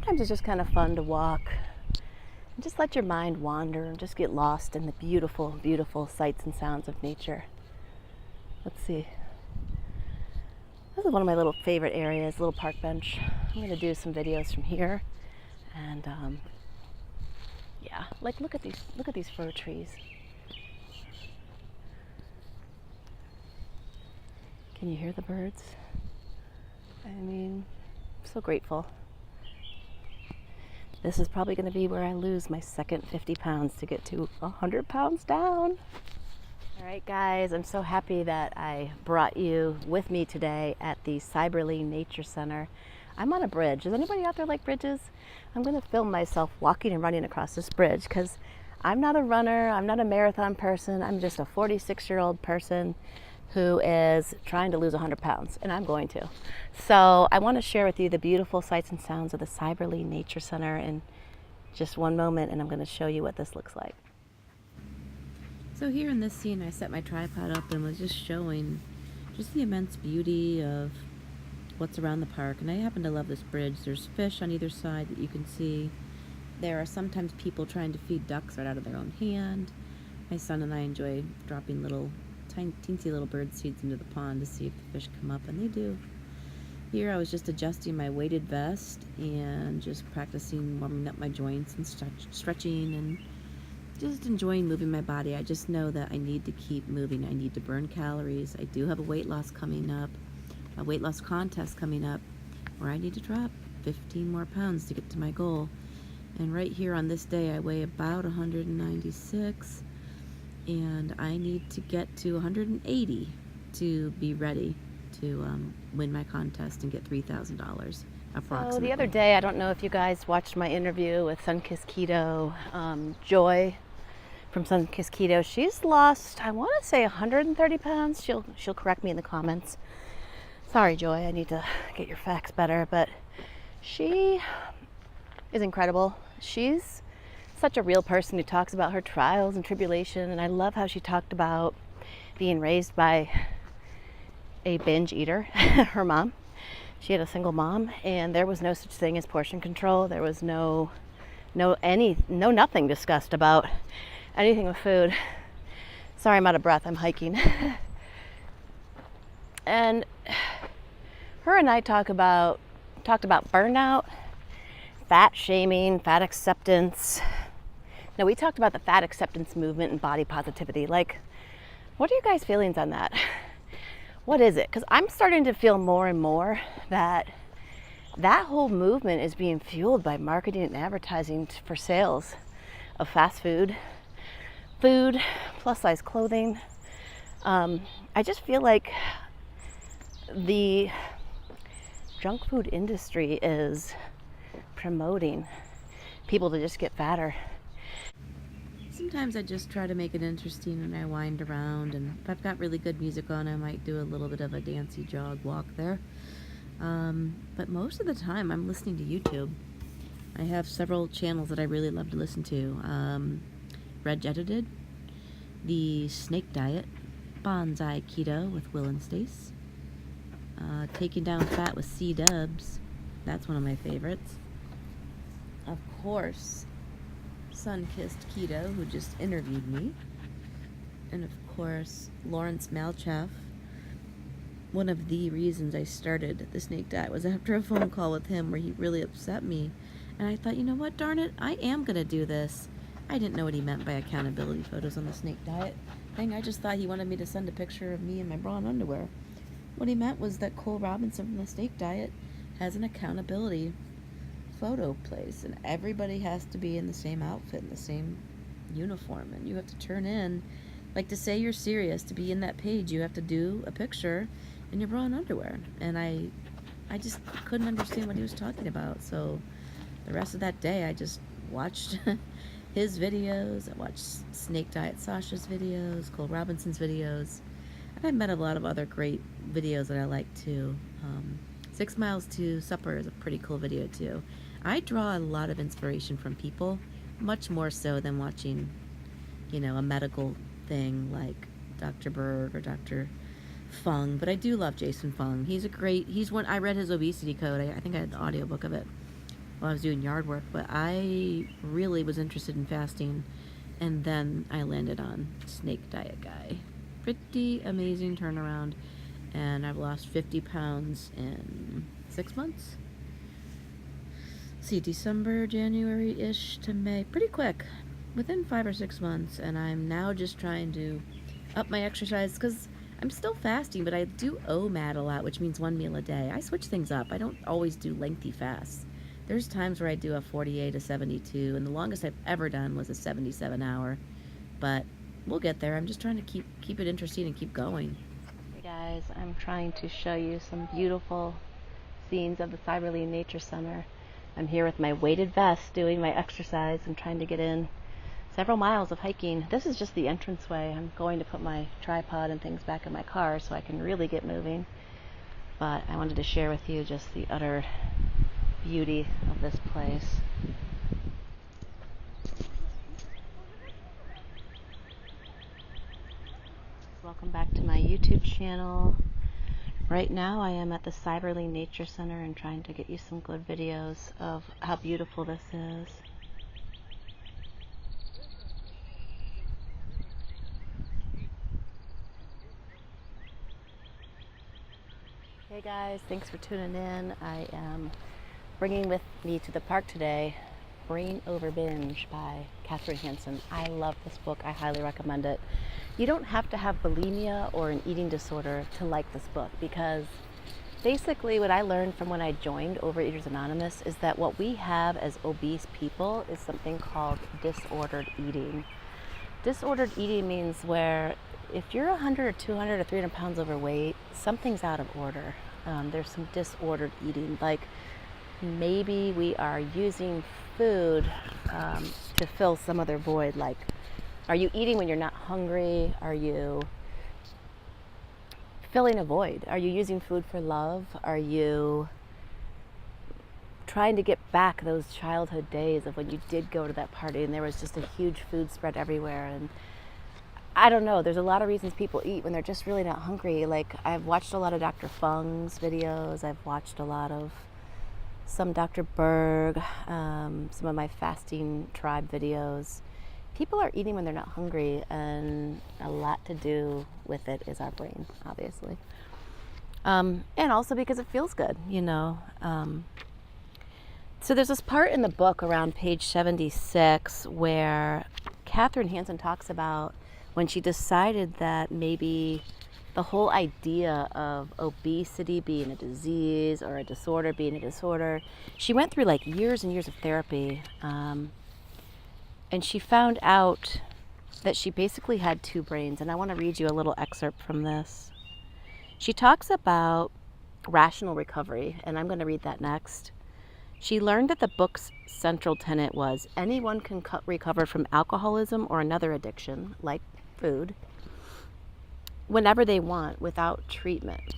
sometimes it's just kind of fun to walk and just let your mind wander and just get lost in the beautiful, beautiful sights and sounds of nature. Let's see. This is one of my little favorite areas, little park bench. I'm going to do some videos from here. And yeah, like look at these fir trees. Can you hear the birds? I mean, I'm so grateful. This is probably going to be where I lose my second 50 pounds to get to 100 pounds down. All right, guys, I'm so happy that I brought you with me today at the Cyberly Nature Center. I'm on a bridge. Does anybody out there like bridges? I'm going to film myself walking and running across this bridge because I'm not a runner. I'm not a marathon person. I'm just a 46-year-old person who is trying to lose 100 pounds, and I'm going to. So I want to share with you the beautiful sights and sounds of the Cyberly Nature Center in just one moment, and I'm going to show you what this looks like. So here in this scene, I set my tripod up and was just showing just the immense beauty of what's around the park. And I happen to love this bridge. There's fish on either side that you can see. There are sometimes people trying to feed ducks right out of their own hand. My son and I enjoy dropping little teensy little bird seeds into the pond to see if the fish come up, and they do. Here I was just adjusting my weighted vest and just practicing warming up my joints and stretching and just enjoying moving my body. I just know that I need to keep moving. I need to burn calories. I do have a weight loss coming up, a weight loss contest coming up where I need to drop 15 more pounds to get to my goal. And right here on this day I weigh about 196, and I need to get to 180 to be ready to win my contest and get $3,000 approximately. So the other day, I don't know if you guys watched my interview with Sunkissed Keto, Joy from Sunkissed Keto. She's lost, I want to say 130 pounds. She'll correct me in the comments. Sorry, Joy, I need to get your facts better, but she is incredible. She's such a real person who talks about her trials and tribulation, and I love how she talked about being raised by a binge eater, her mom. She had a single mom, and there was no such thing as portion control. There was nothing discussed about anything with food. Sorry, I'm out of breath. I'm hiking. And her and I talked about burnout, fat shaming, fat acceptance. No, we talked about the fat acceptance movement and body positivity. Like, what are you guys' feelings on that? What is it? Because I'm starting to feel more and more that whole movement is being fueled by marketing and advertising for sales of fast food, plus size clothing. I just feel like the junk food industry is promoting people to just get fatter. Sometimes I just try to make it interesting and I wind around, and if I've got really good music on, I might do a little bit of a dancey jog walk there. But most of the time I'm listening to YouTube. I have several channels that I really love to listen to. Reg Edited, The Snake Diet, Bonsai Keto with Will and Stace, Taking Down Fat with C-Dubs, that's one of my favorites. Of course, Sunkissed Keto, who just interviewed me, and of course Lawrence Malchaff. One of the reasons I started the snake diet was after a phone call with him where he really upset me, and I thought, you know what, darn it, I am gonna do this. I didn't know what he meant by accountability photos on the snake diet thing. I just thought he wanted me to send a picture of me in my bra and underwear. What he meant was that Cole Robinson from the snake diet has an accountability photo place, and everybody has to be in the same outfit, in the same uniform, and you have to turn in, like, to say you're serious, to be in that page, you have to do a picture in your bra and underwear. And I just couldn't understand what he was talking about. So the rest of that day I just watched his videos. I watched Snake Diet Sasha's videos, Cole Robinson's videos, and I met a lot of other great videos that I like too. 6 Miles to Supper is a pretty cool video too. I draw a lot of inspiration from people, much more so than watching, a medical thing like Dr. Berg or Dr. Fung, but I do love Jason Fung. He's one, I read his obesity code. I think I had the audiobook of it. while I was doing yard work, but I really was interested in fasting, and then I landed on Snake Diet Guy. Pretty amazing turnaround, and I've lost 50 pounds in 6 months. See, December, January-ish to May, pretty quick, within 5 or 6 months, and I'm now just trying to up my exercise, because I'm still fasting, but I do OMAD a lot, which means 1 meal a day. I switch things up. I don't always do lengthy fasts. There's times where I do a 48, a 72, and the longest I've ever done was a 77-hour, but we'll get there. I'm just trying to keep it interesting and keep going. Hey guys, I'm trying to show you some beautiful scenes of the Cyberly Nature Center. I'm here with my weighted vest doing my exercise and trying to get in several miles of hiking. This is just the entranceway. I'm going to put my tripod and things back in my car so I can really get moving. But I wanted to share with you just the utter beauty of this place. Welcome back to my YouTube channel. Right now I am at the Cyberly Nature Center and trying to get you some good videos of how beautiful this is. Hey guys, thanks for tuning in. I am bringing with me to the park today Brain Over Binge by Catherine Hansen. I love this book. I highly recommend it. You don't have to have bulimia or an eating disorder to like this book, because basically what I learned from when I joined Overeaters Anonymous is that what we have as obese people is something called disordered eating. Disordered eating means where if you're 100 or 200 or 300 pounds overweight, something's out of order. There's some disordered eating, like maybe we are using food to fill some other void. Like, are you eating when you're not hungry? Are you filling a void? Are you using food for love? Are you trying to get back those childhood days of when you did go to that party and there was just a huge food spread everywhere? And I don't know, there's a lot of reasons people eat when they're just really not hungry. Like, I've watched a lot of Dr. Fung's videos. I've watched a lot of some Dr. Berg, some of my fasting tribe videos. People are eating when they're not hungry, and a lot to do with it is our brain, obviously. And also because it feels good, you know. So there's this part in the book around page 76 where Catherine Hansen talks about when she decided that maybe the whole idea of obesity being a disease or a disorder being a disorder, she went through like years and years of therapy, and she found out that she basically had two brains. And I want to read you a little excerpt from this. She talks about rational recovery, and I'm going to read that next. She learned that the book's central tenet was anyone can recover from alcoholism or another addiction, like food, whenever they want without treatment.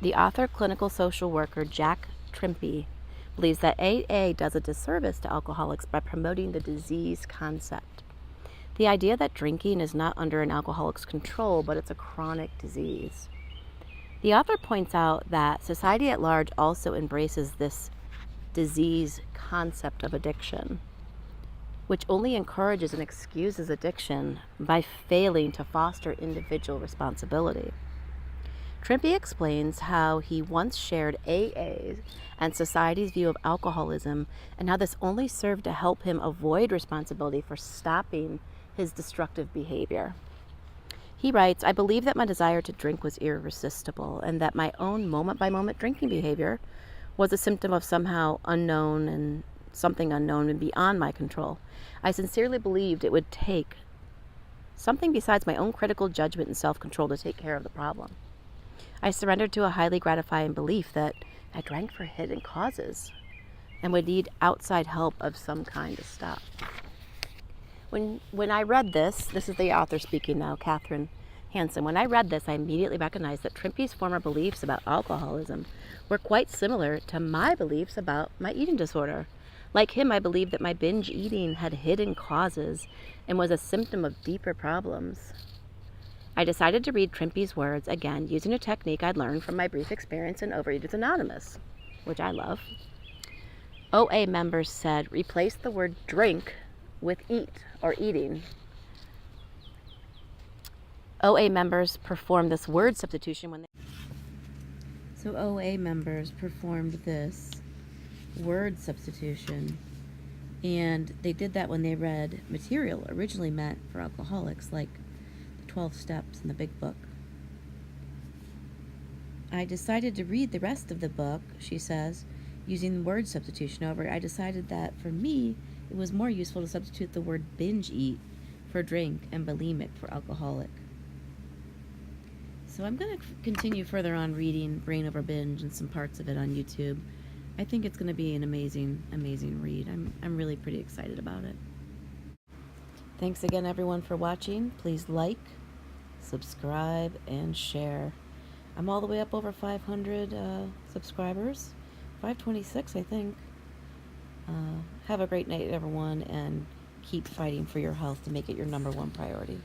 The author, clinical social worker Jack Trimpey, believes that AA does a disservice to alcoholics by promoting the disease concept. The idea that drinking is not under an alcoholic's control, but it's a chronic disease. The author points out that society at large also embraces this disease concept of addiction, which only encourages and excuses addiction by failing to foster individual responsibility. Trimpey explains how he once shared AA and society's view of alcoholism, and how this only served to help him avoid responsibility for stopping his destructive behavior. He writes, "I believe that my desire to drink was irresistible, and that my own moment-by-moment drinking behavior was a symptom of somehow unknown and something unknown and beyond my control. I sincerely believed it would take something besides my own critical judgment and self-control to take care of the problem. I surrendered to a highly gratifying belief that I drank for hidden causes and would need outside help of some kind to stop." When I read this is the author speaking now, Catherine Hansen. When I read this, I immediately recognized that Trimpey's former beliefs about alcoholism were quite similar to my beliefs about my eating disorder. Like him, I believed that my binge eating had hidden causes and was a symptom of deeper problems. I decided to read Trimpey's words again, using a technique I'd learned from my brief experience in Overeaters Anonymous, which I love. OA members said replace the word drink with eat or eating. OA members performed this word substitution when they... So OA members performed this word substitution, and they did that when they read material originally meant for alcoholics, like the 12 steps in the big book. I decided to read the rest of the book, she says, using word substitution. However, I decided that for me, it was more useful to substitute the word binge eat for drink and bulimic for alcoholic. So I'm going to continue further on reading Brain Over Binge and some parts of it on YouTube. I think it's going to be an amazing, amazing read. I'm really pretty excited about it. Thanks again, everyone, for watching. Please like, subscribe, and share. I'm all the way up over 500 subscribers. 526, I think. Have a great night, everyone, and keep fighting for your health to make it your #1 priority.